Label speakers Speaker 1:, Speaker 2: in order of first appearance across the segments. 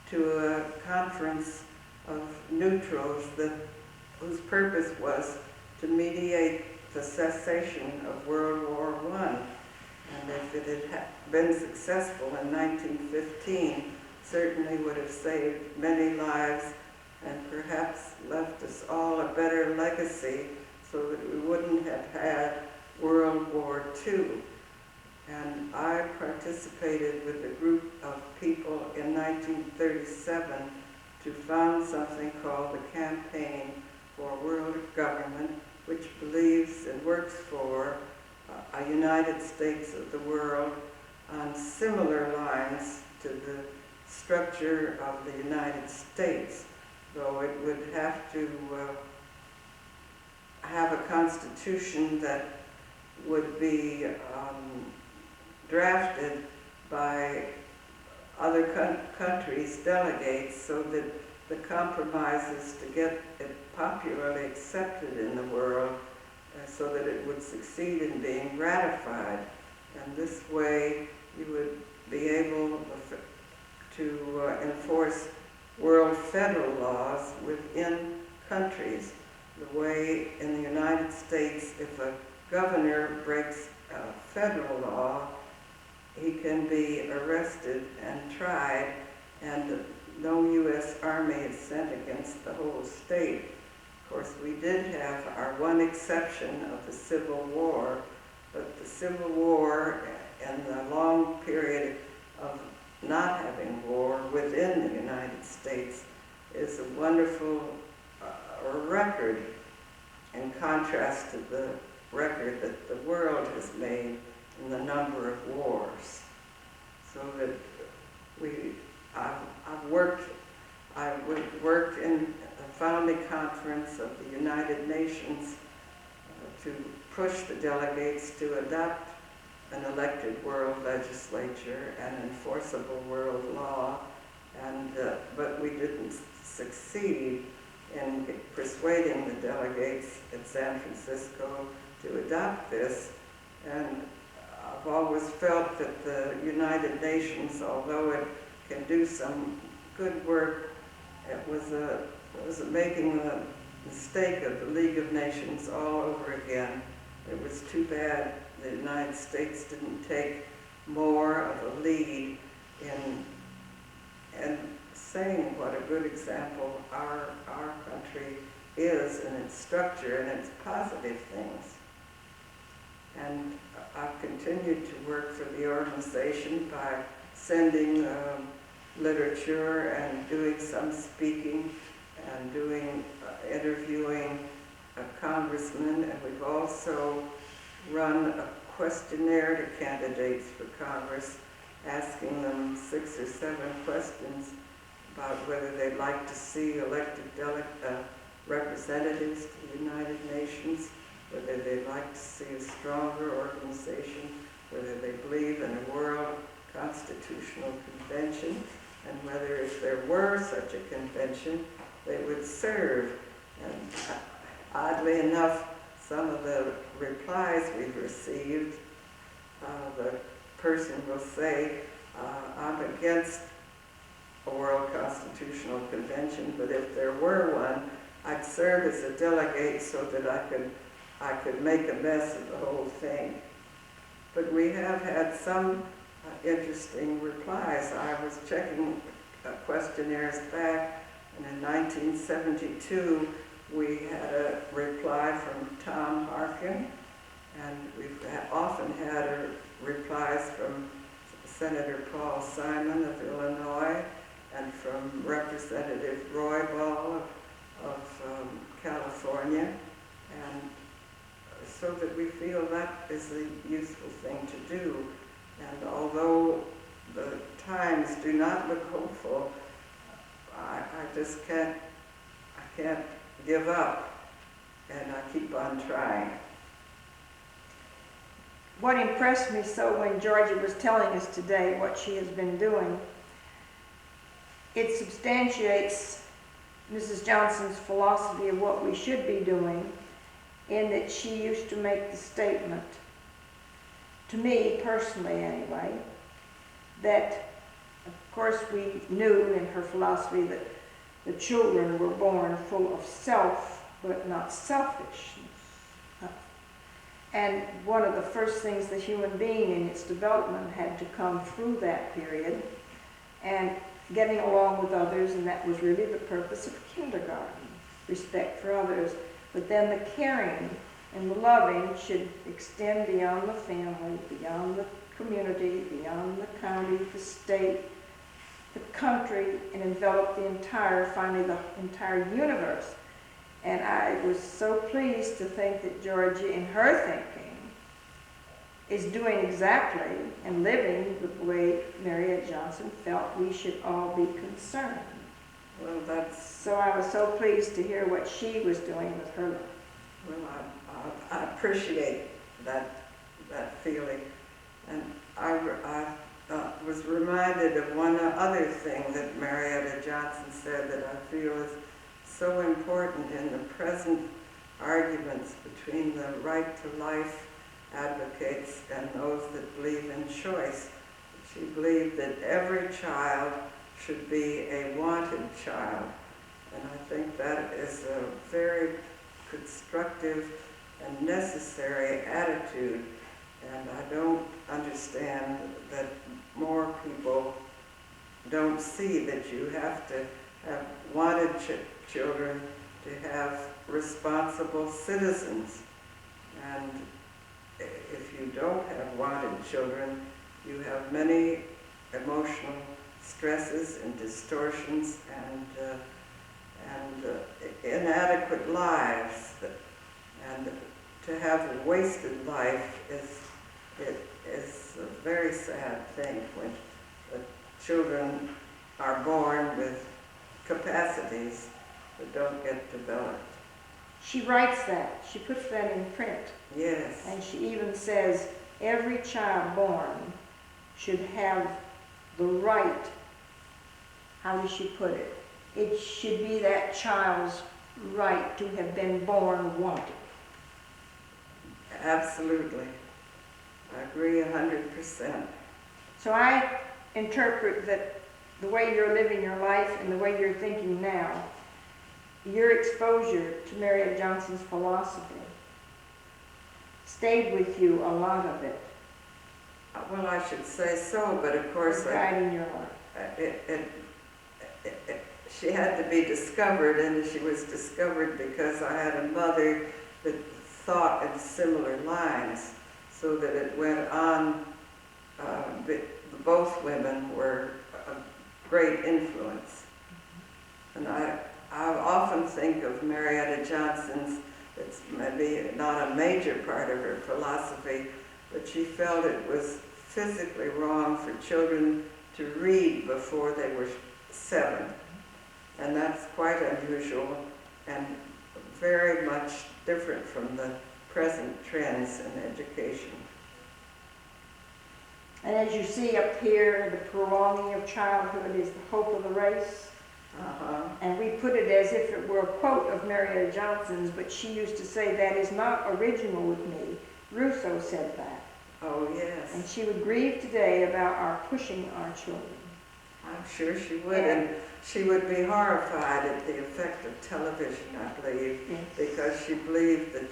Speaker 1: to a conference of neutrals whose purpose was to mediate the cessation of World War I. And if it had been successful in 1915, certainly would have saved many lives and perhaps left us all a better legacy so that we wouldn't have had World War II. And I participated with a group of people in 1937 to found something called the Campaign for World Government, which believes and works for a United States of the world on similar lines to the structure of the United States, though it would have to have a constitution that would be drafted by other countries' delegates so that the compromises to get it popularly accepted in the world so that it would succeed in being ratified. And this way you would be able to enforce world federal laws within countries. The way in the United States, if a governor breaks a federal law, he can be arrested and tried, and no U.S. Army is sent against the whole state. Of course, we did have our one exception of the Civil War, but the Civil War and the long period of not having war within the United States is a wonderful record in contrast to the record that the world has made in the number of wars. So that I've worked in the founding conference of the United Nations to push the delegates to adopt an elected world legislature and enforceable world law, and but we didn't succeed in persuading the delegates at San Francisco to adopt this. And I've always felt that the United Nations, although it can do some good work, it was making the mistake of the League of Nations all over again. It was too bad the United States didn't take more of a lead in saying what a good example our country is in its structure and its positive things. And I've continued to work for the organization by sending literature and doing some speaking and doing interviewing congressmen, and we've also run a questionnaire to candidates for Congress, asking them 6 or 7 questions about whether they'd like to see elected representatives to the United Nations, whether they'd like to see a stronger organization, whether they believe in a world constitutional convention, and whether if there were such a convention, they would serve. And oddly enough, some of the replies we've received, the person will say, I'm against a world constitutional convention, but if there were one, I'd serve as a delegate so that I could make a mess of the whole thing. But we have had some interesting replies. I was checking questionnaires back, and in 1972, we had a reply from Tom Harkin, and we've often had replies from Senator Paul Simon of Illinois, and from Representative Roy Ball of California, and so that we feel that is a useful thing to do. And although the times do not look hopeful, I just can't give up, and I keep on trying.
Speaker 2: What impressed me so when Georgia was telling us today what she has been doing, it substantiates Mrs. Johnson's philosophy of what we should be doing, in that she used to make the statement, to me personally anyway, that Of course, we knew in her philosophy that the children were born full of self, but not selfishness. And one of the first things the human being in its development had to come through that period, and getting along with others, and that was really the purpose of kindergarten, respect for others. But then the caring and the loving should extend beyond the family, beyond the community, beyond the county, the state, the country, and envelop finally the entire universe. And I was so pleased to think that Georgia, in her thinking, is doing exactly and living the way Marietta Johnson felt we should all be concerned.
Speaker 1: Well,
Speaker 2: So I was so pleased to hear what she was doing with her life.
Speaker 1: well, I appreciate that feeling. And I was reminded of one other thing that Marietta Johnson said that I feel is so important in the present arguments between the right to life advocates and those that believe in choice. She believed that every child should be a wanted child. And I think that is a very constructive and necessary attitude. And I don't understand that more people don't see that you have to have wanted children to have responsible citizens. And if you don't have wanted children, you have many emotional stresses and distortions and inadequate lives. And to have a wasted life is a very sad thing when the children are born with capacities that don't get developed.
Speaker 2: She writes that. She puts that in print.
Speaker 1: Yes.
Speaker 2: And she even says every child born should have the right, how does she put it? It should be that child's right to have been born wanted.
Speaker 1: Absolutely. I agree 100%.
Speaker 2: So I interpret that the way you're living your life and the way you're thinking now, your exposure to Marietta Johnson's philosophy stayed with you, a lot of it.
Speaker 1: Well, I should say so, but of course
Speaker 2: guiding your life.
Speaker 1: She had to be discovered, and she was discovered because I had a mother that thought in similar lines, so that it went on. Both women were a great influence. And I often think of Marietta Johnson's, it's maybe not a major part of her philosophy, but she felt it was physically wrong for children to read before they were 7. And that's quite unusual and very much different from the present trends in education.
Speaker 2: And as you see up here, the prolonging of childhood is the hope of the race. And we put it as if it were a quote of Marietta Johnson's, but she used to say that is not original with me. Russo said that.
Speaker 1: Oh, yes.
Speaker 2: And she would grieve today about our pushing our children.
Speaker 1: I'm sure she would, and she would be horrified at the effect of television, I believe,
Speaker 2: Yes.
Speaker 1: because she believed that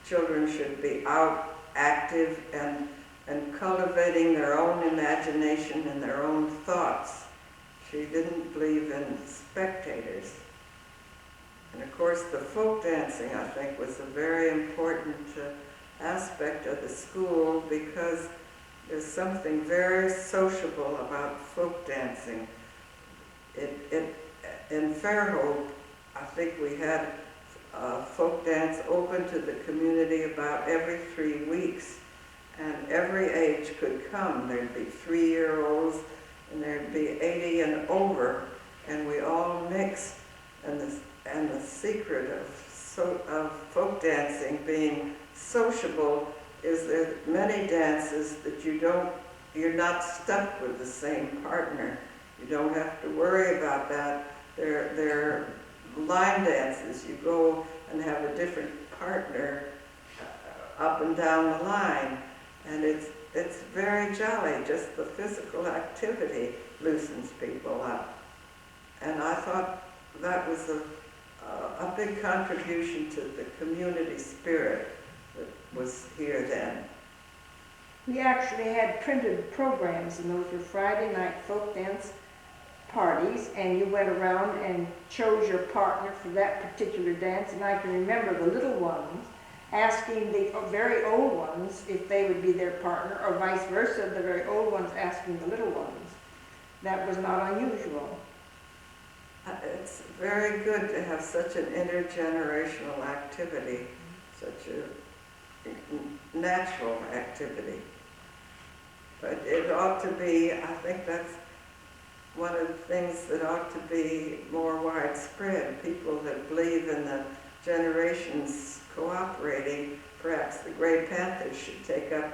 Speaker 1: children should be out, active, and cultivating their own imagination and their own thoughts. She didn't believe in spectators. And of course, the folk dancing, I think, was a very important aspect of the school, because there's something very sociable about folk dancing. In Fairhope, I think we had folk dance open to the community about every 3 weeks, and every age could come. There'd be 3-year-olds, and there'd be 80 and over, and we all mixed. And the secret of folk dancing being sociable is there many dances that you're not stuck with the same partner. You don't have to worry about that. They're line dances. You go and have a different partner up and down the line. And it's very jolly, just the physical activity. loosens people up. And I thought that was a big contribution to the community spirit that was here then.
Speaker 2: We actually had printed programs, and those were Friday night folk dance parties, and you went around and chose your partner for that particular dance. And I can remember the little ones asking the very old ones if they would be their partner, or vice versa, the very old ones asking the little ones. That was not unusual.
Speaker 1: It's very good to have such an intergenerational activity, such a natural activity. But it ought to be, I think that's one of the things that ought to be more widespread. People that believe in the generations cooperating, perhaps the Gray Panthers should take up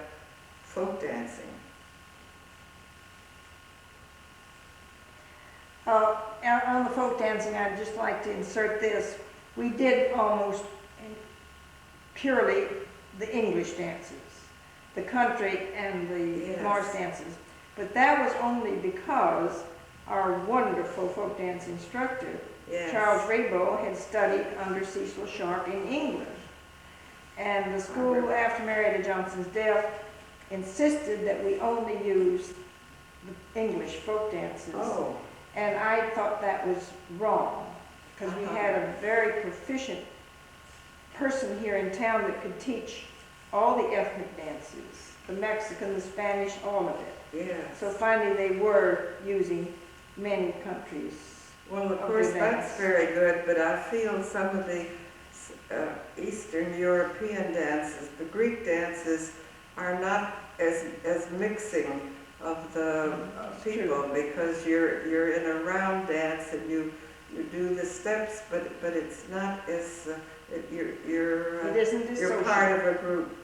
Speaker 1: folk dancing.
Speaker 2: On the folk dancing, I'd just like to insert this. We did almost purely the English dances, the country and the
Speaker 1: Yes.
Speaker 2: Morris dances. But that was only because our wonderful folk dance instructor,
Speaker 1: Yes.
Speaker 2: Charles Raybo, had studied under Cecil Sharp in England. And the school, after Marietta Johnson's death, insisted that we only use the English folk dances.
Speaker 1: Oh.
Speaker 2: And I thought that was wrong, because we had a very proficient person here in town that could teach all the ethnic dances, the Mexican, the Spanish, all of it.
Speaker 1: Yes.
Speaker 2: So finally they were using many countries.
Speaker 1: Well, of course, that's very good, but I feel some of the Eastern European dances, the Greek dances, are not as mixing of the people, because you're in a round dance and you do the steps, but it's not as you're part of a group.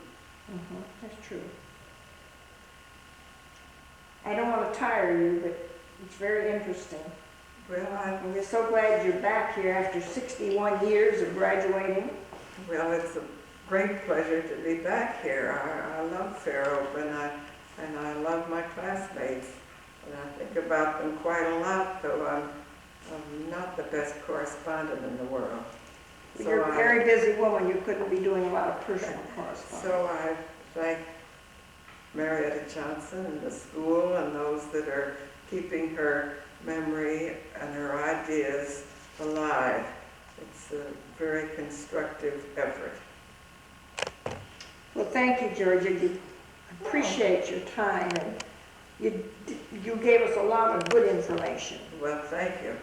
Speaker 2: That's true. I don't want to tire you, but it's very interesting.
Speaker 1: Well,
Speaker 2: And we're so glad you're back here after 61 years of graduating.
Speaker 1: Well, it's a great pleasure to be back here. I love Fair Open, and I love my classmates, and I think about them quite a lot, though I'm not the best correspondent in the world.
Speaker 2: So you're a very busy woman. You couldn't be doing a lot of personal correspondence.
Speaker 1: So I thank Marietta Johnson and the school and those that are keeping her memory and her ideas alive. It's a very constructive effort.
Speaker 2: Well, thank you, Georgia. You appreciate your time, and you gave us a lot of good information.
Speaker 1: Well, thank you.